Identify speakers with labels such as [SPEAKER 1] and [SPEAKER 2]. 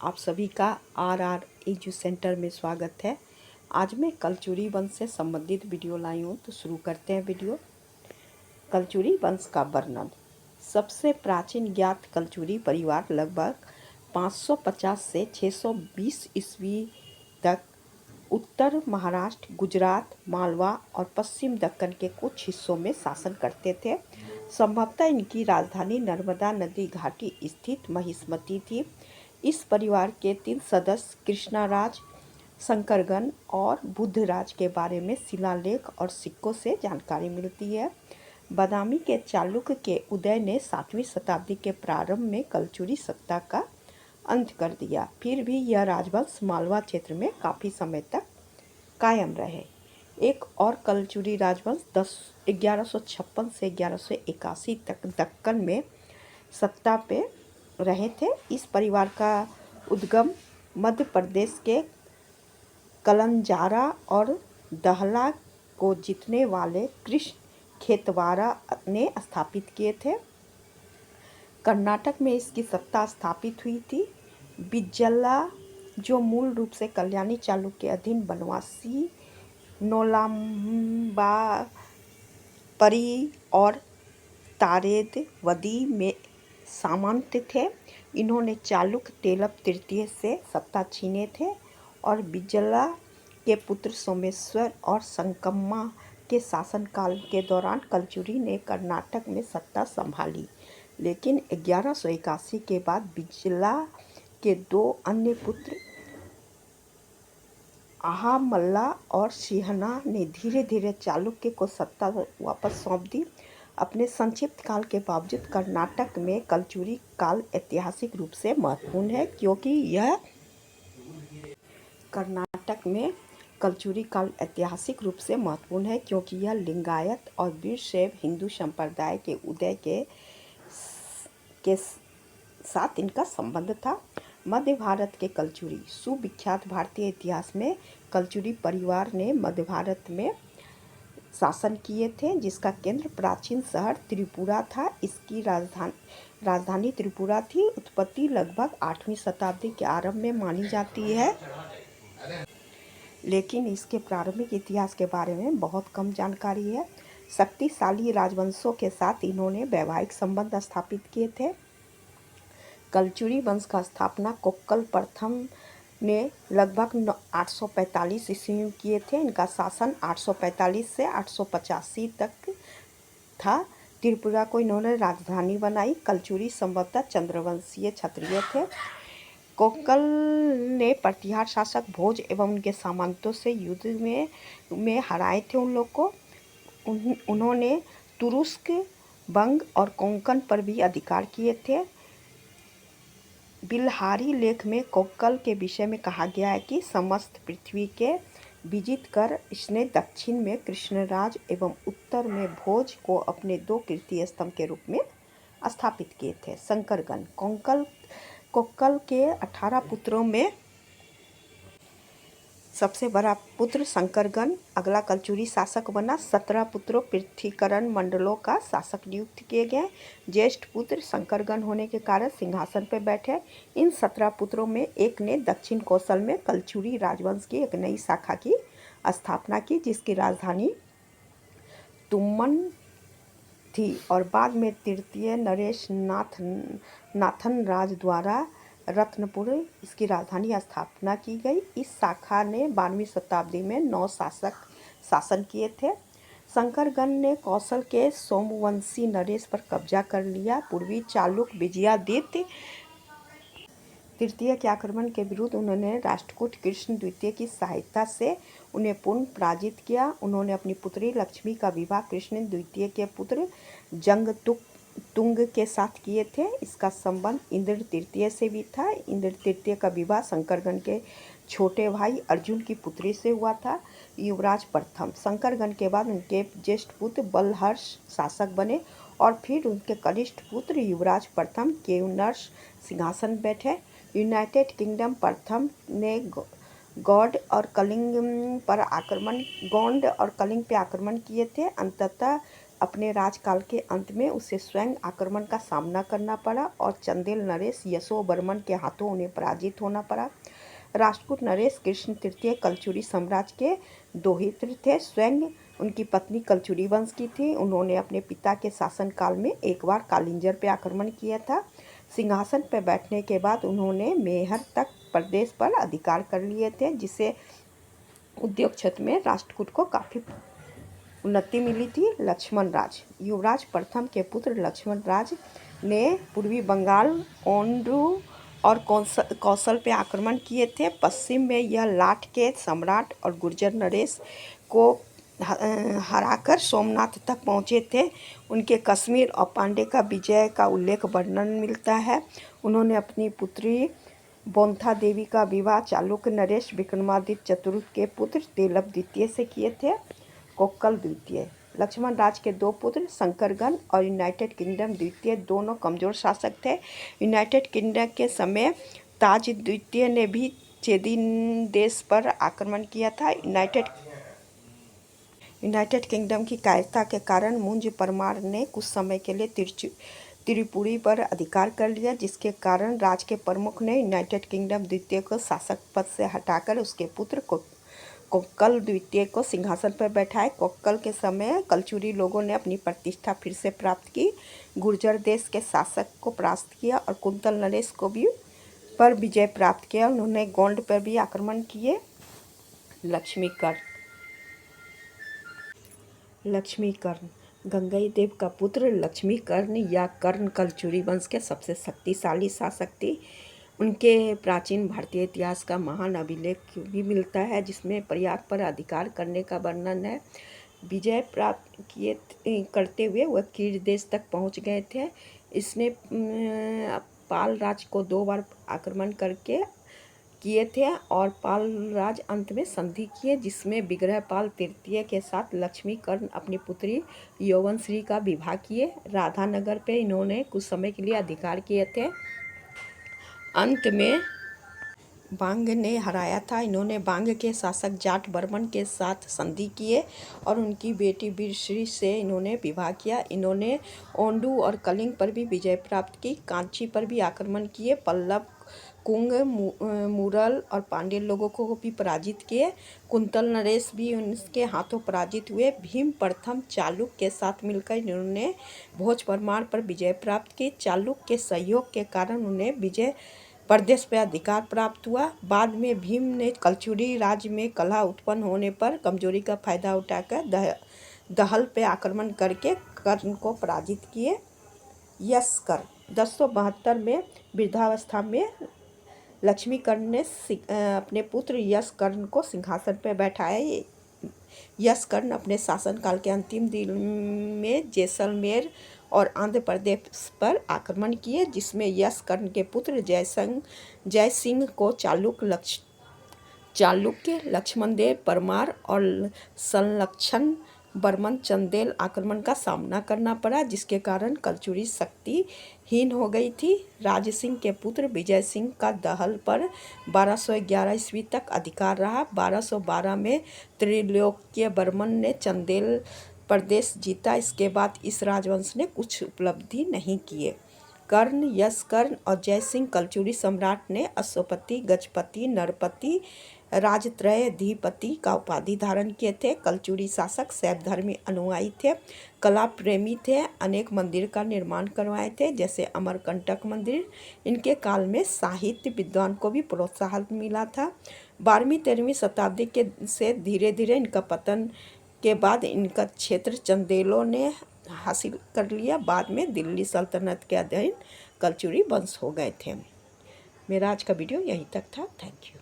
[SPEAKER 1] आप सभी का आर एजू सेंटर में स्वागत है। आज मैं कलचुरी वंश से संबंधित वीडियो लाई हूँ, तो शुरू करते हैं वीडियो। कलचुरी वंश का वर्णन। सबसे प्राचीन ज्ञात कलचुरी परिवार लगभग 550 से 620 ईस्वी तक उत्तर महाराष्ट्र, गुजरात, मालवा और पश्चिम दक्कन के कुछ हिस्सों में शासन करते थे। संभवतः इनकी राजधानी नर्मदा नदी घाटी स्थित महिष्मती थी। इस परिवार के 3 सदस्य कृष्णाराज, शंकरगण और बुद्धराज के बारे में शिलालेख और सिक्कों से जानकारी मिलती है। बादामी के चालुक्य के उदय ने 7वीं शताब्दी के प्रारंभ में कलचुरी सत्ता का अंत कर दिया। फिर भी यह राजवंश मालवा क्षेत्र में काफ़ी समय तक कायम रहे। एक और कलचुरी राजवंश 1156 से 1181 तक दक्कन में सत्ता पे रहे थे। इस परिवार का उद्गम मध्य प्रदेश के कलंजारा और दहला को जीतने वाले कृष्ण खेतवारा ने स्थापित किए थे। कर्नाटक में इसकी सत्ता स्थापित हुई थी। बिज्जला, जो मूल रूप से कल्याणी चालुक्य के अधीन बनवासी, नोलाम्बापरी और तारेदवदी में सामंत थे। इन्होंने चालुक्य तेलप तृतीय से सत्ता छीने थे और बिज्जला के पुत्र सोमेश्वर और संकम्मा के शासनकाल के दौरान कलचुरी ने कर्नाटक में सत्ता संभाली। लेकिन 1181 के बाद बिज्जला के 2 अन्य पुत्र आहामल्ला और सिंहना ने धीरे धीरे चालुक्य को सत्ता वापस सौंप दी। अपने संक्षिप्त काल के बावजूद कर्नाटक में कलचुरी काल ऐतिहासिक रूप से महत्वपूर्ण है, क्योंकि यह लिंगायत और वीरशैव हिंदू संप्रदाय के उदय के साथ इनका संबंध था। मध्य भारत के कलचुरी। सुविख्यात भारतीय इतिहास में कलचुरी परिवार ने मध्य भारत में शासन किए थे, जिसका केंद्र प्राचीन शहर त्रिपुरा था। इसकी राजधानी त्रिपुरा थी। उत्पत्ति लगभग 8वीं शताब्दी के आरंभ में मानी जाती है, लेकिन इसके प्रारंभिक इतिहास के बारे में बहुत कम जानकारी है। शक्तिशाली राजवंशों के साथ इन्होंने वैवाहिक संबंध स्थापित किए थे। कलचुरी वंश का स्थापना कोक्कल प्रथम ने लगभग 845 ईस्वी में किए थे। इनका शासन 845 से 885 तक था। त्रिपुरा को इन्होंने राजधानी बनाई। कलचुरी संभवतः चंद्रवंशीय क्षत्रिय थे। कोक्कल ने प्रतिहार शासक भोज एवं उनके सामंतों से युद्ध में हराए थे उन लोग को। उन्होंने तुरुस्क, बंग और कोंकण पर भी अधिकार किए थे। बिल्हारी लेख में कोक्कल के विषय में कहा गया है कि समस्त पृथ्वी के विजित कर इसने दक्षिण में कृष्णराज एवं उत्तर में भोज को अपने 2 कीर्ति स्तंभ के रूप में स्थापित किए थे। शंकरगण। कोक्कल के 18 पुत्रों में सबसे बड़ा पुत्र शंकरगण अगला कलचुरी शासक बना। 17 पुत्रों पृथ्वीकरण मंडलों का शासक नियुक्त किए गए। ज्येष्ठ पुत्र शंकरगण होने के कारण सिंहासन पर बैठे। इन 17 पुत्रों में एक ने दक्षिण कौशल में कलचुरी राजवंश की एक नई शाखा की स्थापना की, जिसकी राजधानी तुम्मन थी और बाद में तृतीय नरेश नाथन राज द्वारा रत्नपुर इसकी राजधानी स्थापना की गई। इस शाखा ने 12वीं शताब्दी में 9 शासक शासन किए थे। शंकरगण ने कौशल के सोमवंशी नरेश पर कब्जा कर लिया। पूर्वी चालुक्य विजयादित्य तृतीय के आक्रमण के विरुद्ध उन्होंने राष्ट्रकूट कृष्ण द्वितीय की सहायता से उन्हें पूर्ण पराजित किया। उन्होंने अपनी पुत्री लक्ष्मी का विवाह कृष्ण द्वितीय के पुत्र जंगतुंग के साथ किए थे। इसका संबंध इंद्र तृतीय से भी था। इंद्र तृतीय का विवाह शंकरगण के छोटे भाई अर्जुन की पुत्री से हुआ था, युवराज प्रथम। शंकरगण के बाद उनके ज्येष्ठ पुत्र बलहर्ष शासक बने और फिर उनके कनिष्ठ पुत्र युवराज प्रथम केयूनर्ष सिंहासन बैठे। यूनाइटेड किंगडम प्रथम ने गोंड और कलिंग पे आक्रमण किए थे। अंततः अपने राजकाल के अंत में उसे स्वयं आक्रमण का सामना करना पड़ा और चंदेल नरेश यशोवर्मन के हाथों उन्हें पराजित होना पड़ा। राष्ट्रकूट नरेश कृष्ण तृतीय कलचुरी साम्राज्य के दोहित्र थे। स्वयं उनकी पत्नी कलचुरी वंश की थी। उन्होंने अपने पिता के शासनकाल में एक बार कालिंजर पर आक्रमण किया था। सिंहासन पर बैठने के बाद उन्होंने मेहर तक प्रदेश पर अधिकार कर लिए थे, जिससे उद्योग क्षेत्र में राष्ट्रकूट को काफ़ी उन्नति मिली थी। लक्ष्मण राज युवराज प्रथम के पुत्र लक्ष्मण राज ने पूर्वी बंगाल, ओंडू और कौशल पे आक्रमण किए थे। पश्चिम में यह लाट के सम्राट और गुर्जर नरेश को हराकर सोमनाथ तक पहुँचे थे। उनके कश्मीर और पांडे का विजय का उल्लेख वर्णन मिलता है। उन्होंने अपनी पुत्री बोंथा देवी का विवाह चालुक्य नरेश विक्रमादित्य चतुर्थ के पुत्र तेलव द्वितीय से किए थे। कोक्कल द्वितीय लक्ष्मण राज के दो पुत्र शंकरगण और यूनाइटेड किंगडम द्वितीय दोनों कमजोर शासक थे। यूनाइटेड किंगडम के समय ताज द्वितीय ने भी चेदिन देश पर आक्रमण किया था। यूनाइटेड किंगडम की कायरता के कारण मुंज परमार ने कुछ समय के लिए त्रिपुरी पर अधिकार कर लिया, जिसके कारण राज के प्रमुख ने यूनाइटेड किंगडम द्वितीय को शासक पद से हटाकर उसके पुत्र कोक्कल द्वितीय को सिंहासन पर बैठाए। कोक्कल के समय कलचुरी लोगों ने अपनी प्रतिष्ठा फिर से प्राप्त की, गुर्जर देश के शासक को परास्त किया और कुंतल नरेश को भी पर विजय प्राप्त किया। उन्होंने गोंड पर भी आक्रमण किए। लक्ष्मीकर्ण गंगई देव का पुत्र लक्ष्मीकर्ण या कर्ण कलचुरी वंश के सबसे शक्तिशाली शासक थे। उनके प्राचीन भारतीय इतिहास का महान अभिलेख भी मिलता है, जिसमें प्रयाग पर अधिकार करने का वर्णन है। विजय प्राप्त करते हुए वह कीर देश तक पहुंच गए थे। इसने पाल राज को 2 बार आक्रमण करके किए थे और पाल राज अंत में संधि किए, जिसमें विग्रहपाल तृतीय के साथ लक्ष्मीकर्ण अपनी पुत्री यौवनश्री का विवाह किए। राधानगर पे इन्होंने कुछ समय के लिए अधिकार किए थे। अंत में बांग ने हराया था। इन्होंने बांग के शासक जाट बर्मन के साथ संधि किए और उनकी बेटी वीरश्री से इन्होंने विवाह किया। इन्होंने ओंडू और कलिंग पर भी विजय प्राप्त की, कांची पर भी आक्रमण किए, पल्लव, कुंग, मुरल और पांड्य लोगों को भी पराजित किए। कुंतल नरेश भी उनके हाथों पराजित हुए। भीम प्रथम चालुक्य के साथ मिलकर इन्होंने भोज परमार पर विजय प्राप्त की। चालुक्य के सहयोग के कारण उन्हें विजय प्रदेश पर अधिकार प्राप्त हुआ। बाद में भीम ने कलचुरी राज्य में कलह उत्पन्न होने पर कमजोरी का फायदा उठाकर दहल पे आक्रमण करके कर्ण को पराजित किए। यशकर्ण 1072 में वृद्धावस्था में लक्ष्मीकर्ण ने अपने पुत्र यशकर्ण को सिंहासन पर बैठाया। यशकर्ण अपने शासनकाल के अंतिम दिन में जैसलमेर और आंध्र प्रदेश पर आक्रमण किए, जिसमें यशकर्ण के पुत्र जयसिंह को चालुक्य लक्ष्मणदेव परमार और संलक्षण बर्मन चंदेल आक्रमण का सामना करना पड़ा, जिसके कारण कलचुरी शक्तिहीन हो गई थी। राजसिंह के पुत्र विजय सिंह का दहल पर 1211 ईस्वी तक अधिकार रहा। 1212 में त्रिलोक्य बर्मन ने चंदेल प्रदेश जीता। इसके बाद इस राजवंश ने कुछ उपलब्धि नहीं किए। कर्ण, यशकर्ण और जयसिंह कलचुरी सम्राट ने अश्वपति, गजपति, नरपति, राजत्रयाधिपति का उपाधि धारण किए थे। कलचुरी शासक शैव धर्मी अनुयायी थे, कला प्रेमी थे, अनेक मंदिर का निर्माण करवाए थे, जैसे अमरकंटक मंदिर। इनके काल में साहित्य विद्वान को भी प्रोत्साहन मिला था। 12वीं-13वीं शताब्दी के से धीरे धीरे इनका पतन के बाद इनका क्षेत्र चंदेलों ने हासिल कर लिया। बाद में दिल्ली सल्तनत के अधीन कलचुरी वंश हो गए थे। मेरा आज का वीडियो यहीं तक था। Thank you.